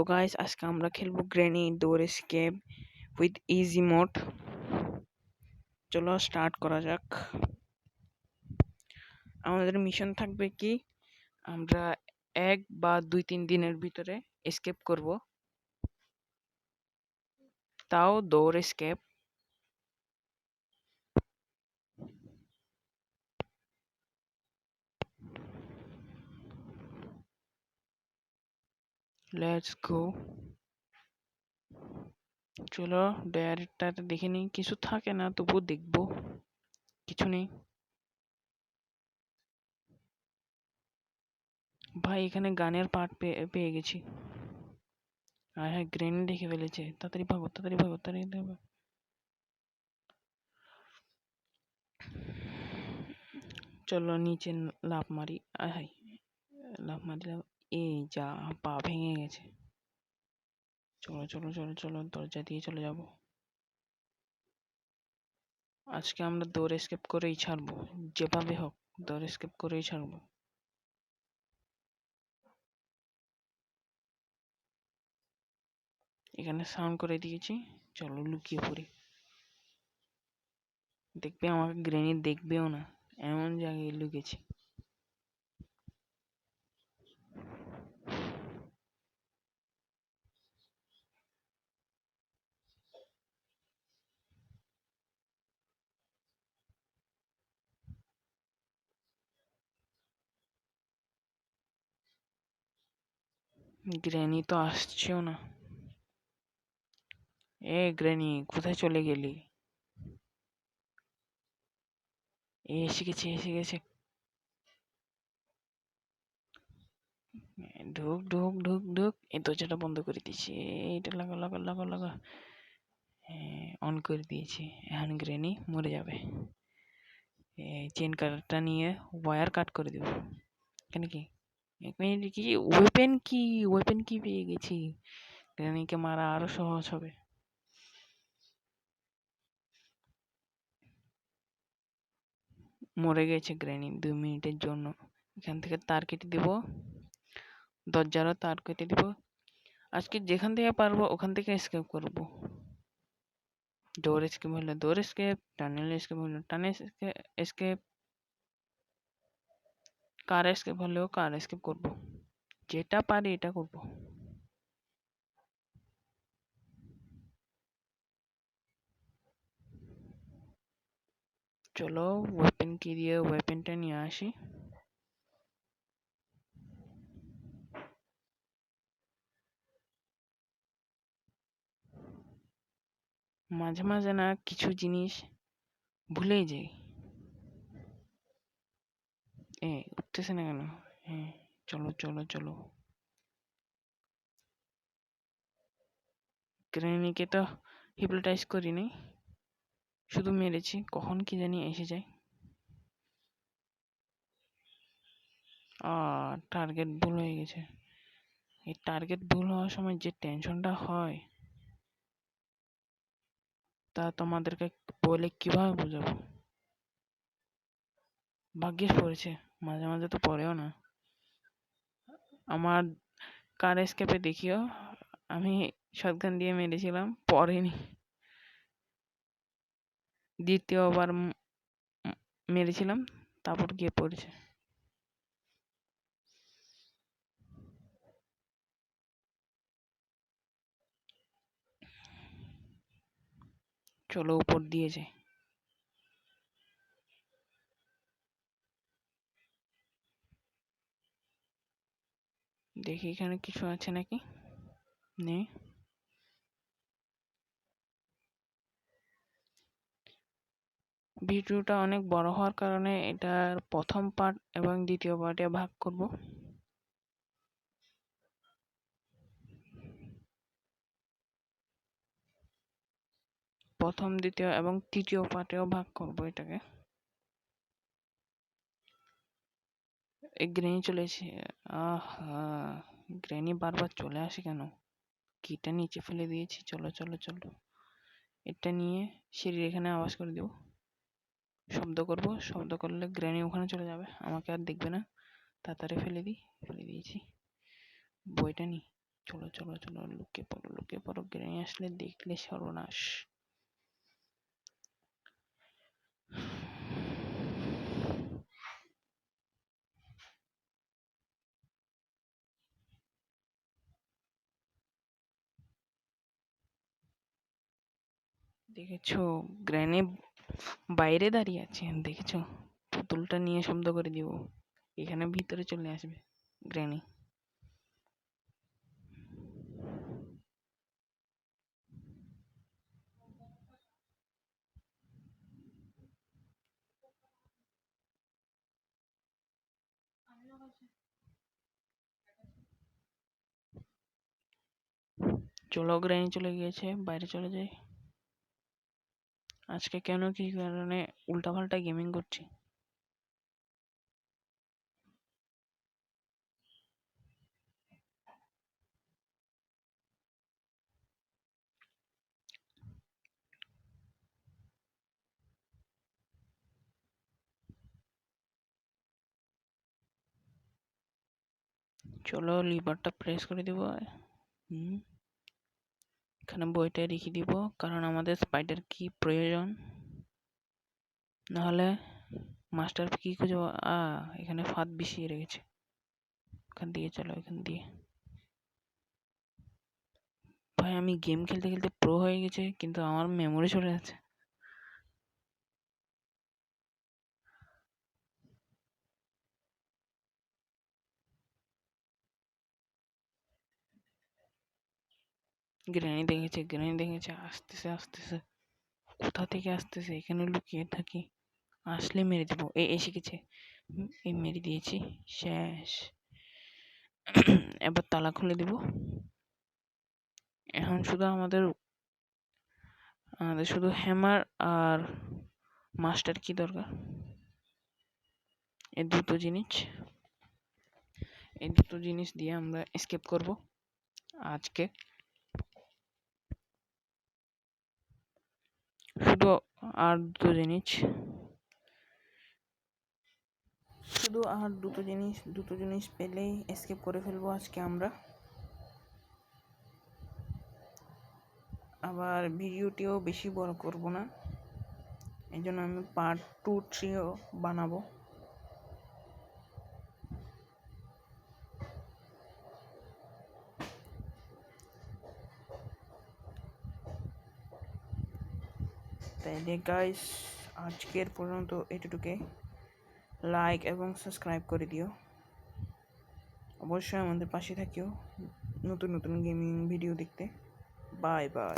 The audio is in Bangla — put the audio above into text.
তো গাইস আজকে আমরা খেলবো granny door escape with easy mode. চলো স্টার্ট করা যাক। আমাদের মিশন থাকবে কি, আমরা 1 বা 2-3 দিনের ভিতরে এস্কেপ করব, তাও ডোর এস্কেপ। Let's go. চলো ডায়েরিটাতে দেখে নিই, কিছু থাকে না তবুও দেখবো। কিছু নেই ভাই, এখানে গানের পার্ট পেয়ে গেছি। আর হ্যাঁ, গ্রেনেড দেখে ফেলেছে। তাড়াতাড়ি ভাগো, তাড়াতাড়ি ভাগো, তাড়াতাড়ি ভাগো। চলো নিচে লাফ মারি। হাই, লাফ মারলাম। এই যা, পা ভেঙে গেছে। চলো চলো চলো চলো, দরজা দিয়ে চলে যাব। আজকে আমরা ডোর এস্কেপ করেই ছাড়বো, যেভাবে হোক ডোর এস্কেপ করেই ছাড়বো। এখানে সাউন্ড করে দিয়েছি, চলো লুকিয়ে পড়ি। দেখবে আমাকে গ্রেনি দেখবেও না, এমন জায়গায় লুকিয়েছি। গ্রেনি তো আসছেও না। এ গ্রেনি, কোথায় চলে গেলি? এসে গেছে, এসে গেছে। ঢুক ঢুক ঢুক ঢুক। এই দরজাটা বন্ধ করে দিয়েছি। এইটা লাগা লাগা লাগা লাগা। হ্যাঁ, অন করে দিয়েছি। এখন গ্রেনি মরে যাবে। চেন কাটারটা নিয়ে ওয়্যার কাট করে দেব। কেন কি, 1 মিনিট কি, ওয়েপেন কি পেয়ে গেছি। গ্রেনিকে মারা আরো সহজ হবে। মরে গেছে গ্রেনি 2 মিনিটের জন্য। এখান থেকে তার কেটে দেব, দরজারও তার কেটে দেব। আজকে যেখান থেকে পারবো ওখান থেকে এসকেপ করব। ডোর এসকেপ হলে ডোর এসকেপ, টানেল এসকেপ হলে টানেল এসকেপ, কার এসকেপ হলেও কার এসকেপ করব। যেটা পারি এটা করব। চলো ওয়েপেন কি দিয়ে ওয়েপেনটা নিয়ে আসি। মাঝে মাঝে না কিছু জিনিস ভুলেই যাই। উঠতেছে না কেন? হ্যাঁ, চলো চলো চলো। গ্রেনিকে তো হিপনোটাইজ করিনি, শুধু মেরেছি। কখন কি জানি এসে যায়। টার্গেট ভুল হয়ে গেছে। এই টার্গেট ভুল হওয়ার সময় যে টেনশনটা হয়, তা তোমাদেরকে বলে কিভাবে বোঝাবো। ভাগ্যিস পড়েছে, মাঝে মাঝে তো পড়েও না। আমার কার এসকেপে দেখিও, আমি শটগান দিয়ে মেরেছিলাম, পড়েনি। দ্বিতীয়বার মেরেছিলাম, তারপর গিয়ে পড়েছে। চলো উপর দিয়ে যাই, দেখি এখানে কিছু আছে নাকি। নেই। ভিডিওটা অনেক বড় হওয়ার কারণে এটার প্রথম পার্ট এবং দ্বিতীয় পার্টে ভাগ করব। প্রথম, দ্বিতীয় এবং তৃতীয় পার্টেও ভাগ করব এটাকে। এই গ্রেনি চলে এসে, আহা, গ্রেনি বারবার চলে আসে কেন? কিটা নিচে ফেলে দিয়েছি। চলো চলো চলো, এটা নিয়ে সিঁড়ির এখানে আওয়াজ করে দেব, শব্দ করব। শব্দ করলে গ্রেনি ওখানে চলে যাবে, আমাকে আর দেখবে না। তাড়াতাড়ি ফেলে দিই, ফেলে দিয়েছি। বইটা নি, চলো চলো চলো, লুকিয়ে পড়ো, গ্রেনি আসলে দেখলে সর্বনাশ। দেখেছো গ্র্যানি বাইরে দাঁড়িয়ে আছে, দেখেছো? পুতুলটা নিয়ে শব্দ করে দিব, এখানে ভিতরে চলে আসবে গ্র্যানি। চলো, গ্র্যানি চলে গিয়েছে, বাইরে চলে যাই। আজকে কেন কি কারণে উল্টাপাল্টা গেমিং করছি? চলো লিভারটা প্রেস করে দিব। এখানে বইটা রেখে দিব, কারণ আমাদের স্পাইডার কি প্রয়োজন, নাহলে মাস্টার কি খুঁজে এখানে ফাঁদ বিছিয়ে রেখেছে। এখান দিয়ে চলো, এখান দিয়ে। ভাই আমি গেম খেলতে খেলতে প্রো হয়ে গেছে, কিন্তু আমার মেমোরি চলে যাচ্ছে। গ্র্যানি দেখেছে, আসতেছে। কোথা থেকে আসতেছে? এখানে লুকিয়ে থাকি, আসলে মেরে দেবো। এসে গেছে, এই মেরে দিয়েছি, শেষ। এবার তালা খুলে দিব। এখন শুধু আমাদের শুধু হ্যামার আর মাস্টার কি দরকার, এই দুটো জিনিস দিয়ে আমরা এসকেপ করব আজকে। শুধু আর দুটো জিনিস পেলেই এসকেপ করে ফেলবো আজকে আমরা। আবার ভিডিওটিও বেশি বড় করব না, এই জন্য আমি পার্ট 2, 3ও বানাবো। তাইলে গাইস আজকের পর্যন্ত এটুকুই। লাইক এবং সাবস্ক্রাইব করে দিও, অবশ্যই আমাদের পাশে থাকিও নতুন নতুন গেমিং ভিডিও দেখতে। Bye bye.